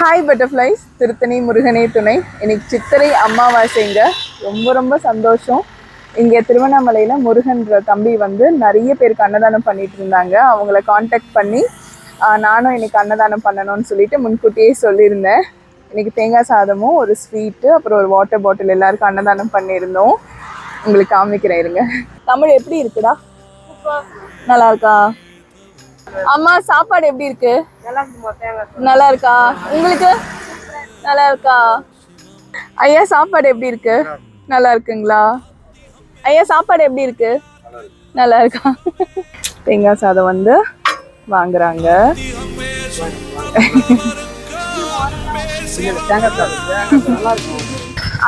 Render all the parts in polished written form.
Hi butterflies, Tiruttani முருகனே துணை. இன்னைக்கு சித்திரை அமாவாசைங்க. ரொம்ப ரொம்ப சந்தோஷம். இங்கே திருவண்ணாமலையில் முருகன்ற தம்பி வந்து நிறைய பேருக்கு அன்னதானம் பண்ணிட்டு இருந்தாங்க. அவங்கள காண்டாக்ட் பண்ணி நானும் இன்னைக்கு அன்னதானம் பண்ணணும்னு சொல்லிட்டு முன்கூட்டியே சொல்லியிருந்தேன். இன்னைக்கு தேங்காய் சாதமும் ஒரு ஸ்வீட்டு அப்புறம் ஒரு வாட்டர் பாட்டில் எல்லாருக்கும் அன்னதானம் பண்ணியிருந்தோம். உங்களுக்கு காமிக்கிறேன் இருங்க. தமிழ் எப்படி இருக்குடா? நல்லா இருக்கா? அம்மா சாப்பாடு எப்படி இருக்கு? நல்லா இருக்கா? உங்களுக்கு நல்லா இருக்கா? ஐயா சாப்பாடு எப்படி இருக்கு? நல்லா இருக்குங்களா? ஐயா சாப்பாடு எப்படி இருக்கு? நல்லா இருக்கா? தேங்காய் சாதம் வந்து வாங்குறாங்க.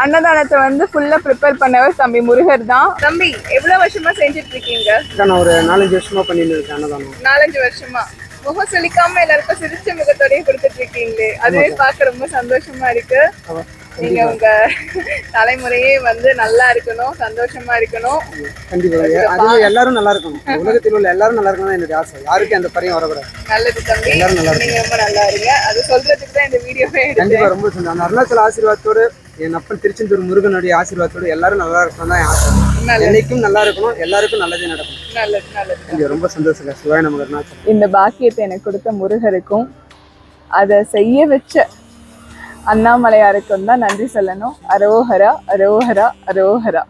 அன்னதானத்தை வந்து ஃபுல்லா ப்ரிப்பேர் பண்ணவர் தம்பி முருகர் தான். தம்பி எவ்வளவு வருஷமா செஞ்சுட்டு இருக்கீங்க? நான் ஒரு 4-5 வருஷமா பண்ணிட்டு இருக்கேன் அன்னதானம். 4-5 வருஷமா முகம் சொல்லிக்காம எல்லாருக்கும் சிரிச்ச முகத்தோடய கொடுத்துட்டு இருக்கீங்களே, அதுவே பார்க்க ரொம்ப சந்தோஷமா இருக்கு. நீங்க உங்க தலைமுறையே வந்து நல்லா இருக்கணும், சந்தோஷமா இருக்கணும். கண்டிப்பா அது எல்லாரும் நல்லா இருக்கணும். உலகத்தில் உள்ள எல்லாரும் நல்லா இருக்கணும் என்னுடைய ஆசை. யாருக்கும் எந்த பரியும் வரக்கூடாது. நல்லது தம்பி, எல்லாரும் நல்லா நீங்க ரொம்ப நல்லா இருங்க. அது சொல்றதுக்கு தான் இந்த வீடியோவே. கண்டிப்பா ரொம்ப சந்தோஷம். அந்த அருணாச்சல ஆசீர்வாதத்தோடு என் அப்பன் திருச்செந்தூர் முருகனுடைய ஆசீர்வாதத்தோடு எல்லாரும் நல்லா இருக்கணும் தான் என் ஆசை. என்னைக்கும் நல்லா இருக்கணும், எல்லாருக்கும் நல்லதே நடக்கும். நல்லது நல்லது. ரொம்ப சந்தோஷம். சிவாய நமக்கு அருணாச்சலம். இந்த பாக்கியத்தை எனக்கு கொடுத்த முருகருக்கும் அதை செய்ய வச்ச அண்ணாமலையாருக்கும் தான் நன்றி சொல்லணும். அரோஹரா அரோஹரா அரோஹரா.